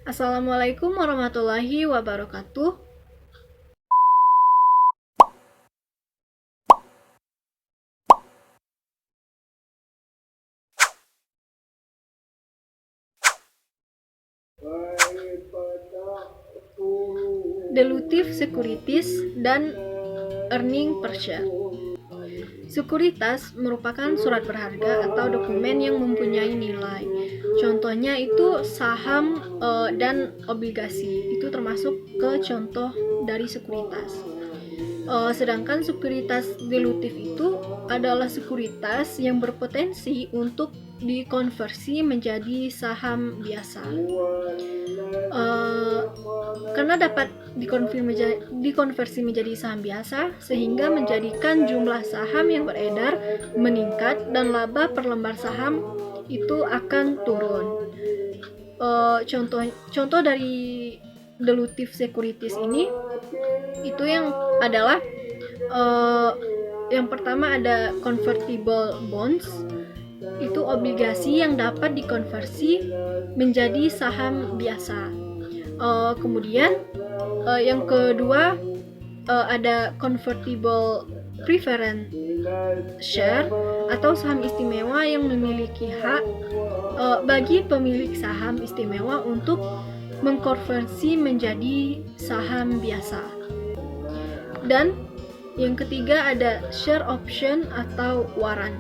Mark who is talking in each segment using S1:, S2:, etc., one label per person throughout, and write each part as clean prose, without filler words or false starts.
S1: Assalamualaikum warahmatullahi wabarakatuh. Dilutive Securities dan Earning per Share. Sekuritas merupakan surat berharga atau dokumen yang mempunyai nilai. Contohnya itu saham dan obligasi. Itu termasuk ke contoh dari sekuritas. Sedangkan sekuritas dilutif itu adalah sekuritas yang berpotensi untuk dikonversi menjadi saham biasa. Karena dapat dikonversi menjadi saham biasa, sehingga menjadikan jumlah saham yang beredar meningkat dan laba per lembar saham itu akan turun. Contoh dari dilutive securities ini itu yang adalah yang pertama ada convertible bonds, itu obligasi yang dapat dikonversi menjadi saham biasa. Kemudian yang kedua ada convertible preference share atau saham istimewa yang memiliki hak bagi pemilik saham istimewa untuk mengkonversi menjadi saham biasa. Dan yang ketiga ada share option atau warrant.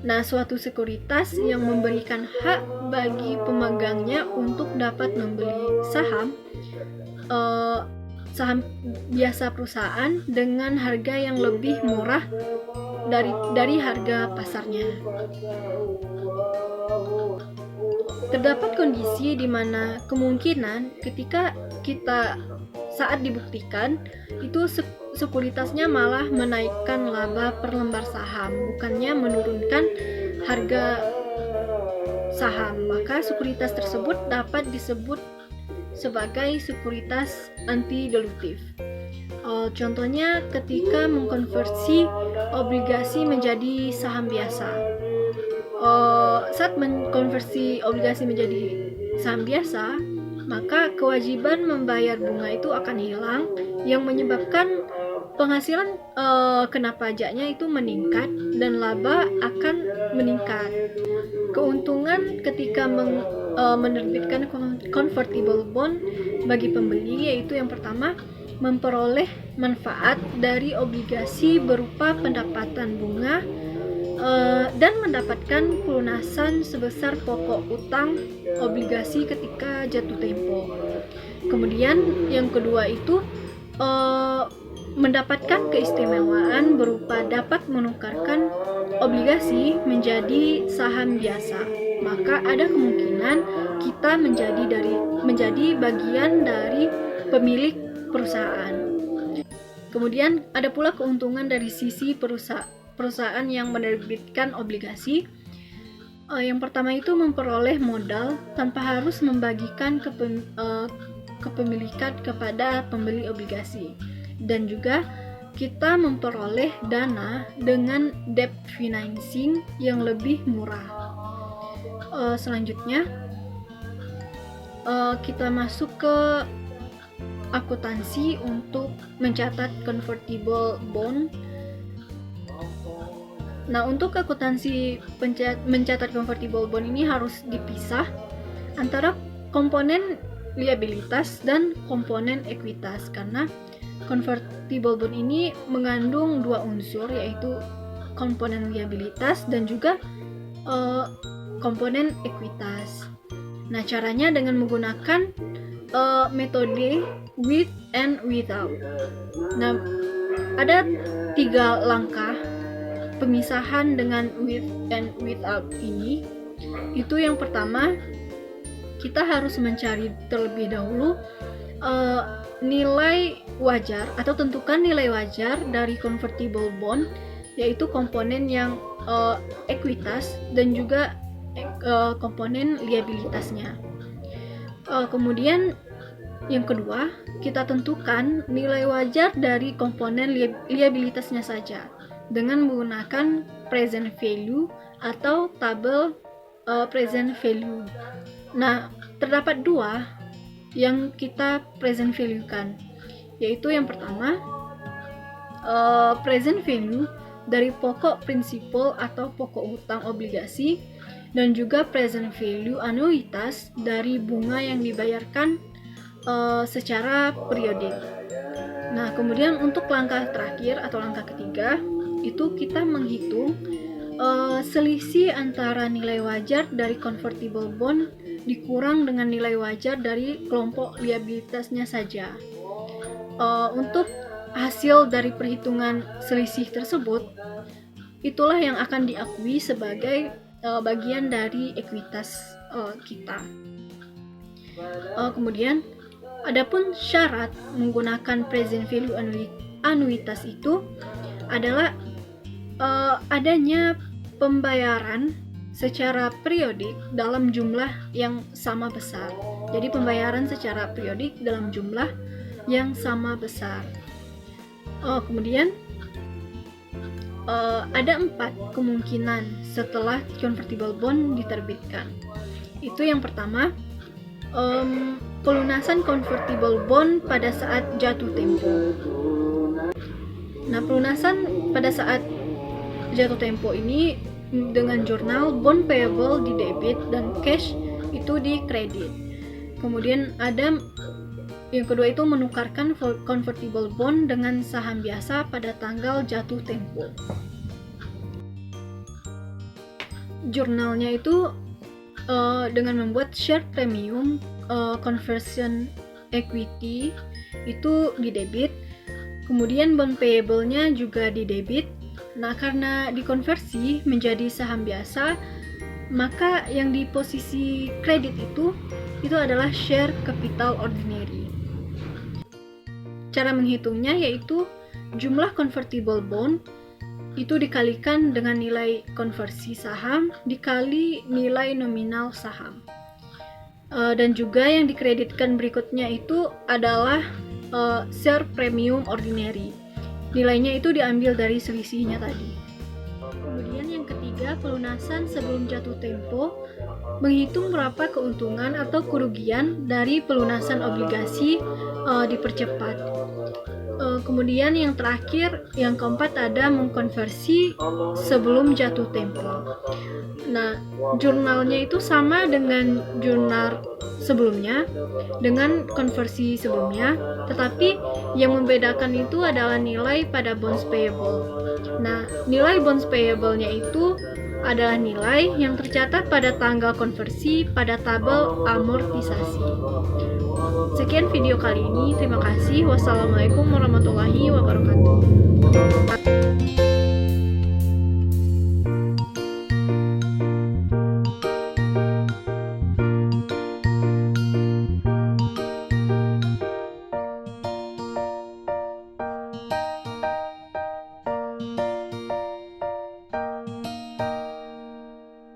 S1: Nah, suatu sekuritas yang memberikan hak bagi pemegangnya untuk dapat membeli saham biasa perusahaan dengan harga yang lebih murah dari harga pasarnya. Terdapat kondisi di mana kemungkinan ketika kita saat dibuktikan itu sekuritasnya malah menaikkan laba per lembar saham, bukannya menurunkan harga saham, maka sekuritas tersebut dapat disebut sebagai sekuritas anti-dilutif. Contohnya ketika mengkonversi obligasi menjadi saham biasa. Saat mengkonversi obligasi menjadi saham biasa, maka kewajiban membayar bunga itu akan hilang, yang menyebabkan penghasilan kena pajaknya itu meningkat dan laba akan meningkat. Keuntungan ketika menerbitkan convertible bond bagi pembeli yaitu yang pertama, memperoleh manfaat dari obligasi berupa pendapatan bunga dan mendapatkan pelunasan sebesar pokok utang obligasi ketika jatuh tempo. Kemudian yang kedua itu mendapatkan keistimewaan berupa dapat menukarkan obligasi menjadi saham biasa. Maka ada kemungkinan kita menjadi bagian dari pemilik perusahaan. Kemudian ada pula keuntungan dari sisi perusahaan yang menerbitkan obligasi. Yang pertama itu memperoleh modal tanpa harus membagikan kepemilikan kepada pembeli obligasi, dan juga kita memperoleh dana dengan debt financing yang lebih murah. Selanjutnya kita masuk ke akuntansi untuk mencatat convertible bond. Nah, untuk akuntansi mencatat convertible bond ini harus dipisah antara komponen liabilitas dan komponen ekuitas, karena convertible bond ini mengandung dua unsur, yaitu komponen liabilitas dan juga komponen ekuitas. Nah, caranya dengan menggunakan metode with and without. Nah, ada 3 langkah pemisahan dengan with and without ini. Itu yang pertama, kita harus mencari terlebih dahulu nilai wajar atau tentukan nilai wajar dari convertible bond, yaitu komponen yang ekuitas dan juga komponen liabilitasnya. Kemudian yang kedua, kita tentukan nilai wajar dari komponen liabilitasnya saja dengan menggunakan present value atau tabel present value. Nah, terdapat dua yang kita present value-kan. Yaitu yang pertama, present value dari pokok prinsipal atau pokok hutang obligasi, dan juga present value anuitas dari bunga yang dibayarkan secara periodik. Nah, kemudian untuk langkah terakhir atau langkah ketiga, itu kita menghitung selisih antara nilai wajar dari convertible bond dikurang dengan nilai wajar dari kelompok liabilitasnya saja. Untuk hasil dari perhitungan selisih tersebut, itulah yang akan diakui sebagai bagian dari ekuitas kita. Kemudian, adapun syarat menggunakan present value anuitas itu adalah adanya pembayaran secara periodik dalam jumlah yang sama besar. Jadi pembayaran secara periodik dalam jumlah yang sama besar. Kemudian ada 4 kemungkinan setelah convertible bond diterbitkan. Itu yang pertama, pelunasan convertible bond pada saat jatuh tempo. Nah, pelunasan pada saat jatuh tempo ini dengan jurnal bond payable di debit dan cash itu di kredit. Kemudian ada yang kedua itu menukarkan convertible bond dengan saham biasa pada tanggal jatuh tempo. Jurnalnya itu dengan membuat share premium conversion equity itu di debit, kemudian bond payable-nya juga di debit. Nah, karena dikonversi menjadi saham biasa, maka yang di posisi kredit itu adalah share capital ordinary. Cara menghitungnya yaitu jumlah convertible bond itu dikalikan dengan nilai konversi saham dikali nilai nominal saham. Dan juga yang dikreditkan berikutnya itu adalah share premium ordinary. Nilainya itu diambil dari selisihnya tadi. Kemudian yang ketiga, pelunasan sebelum jatuh tempo, menghitung berapa keuntungan atau kerugian dari pelunasan obligasi dipercepat. Kemudian yang terakhir, yang keempat ada mengkonversi sebelum jatuh tempo. Nah, jurnalnya itu sama dengan jurnal sebelumnya, dengan konversi sebelumnya, tetapi yang membedakan itu adalah nilai pada bonds payable. Nah, nilai bonds payable-nya itu adalah nilai yang tercatat pada tanggal konversi pada tabel amortisasi. Sekian video kali ini, terima kasih. Wassalamualaikum warahmatullahi wabarakatuh.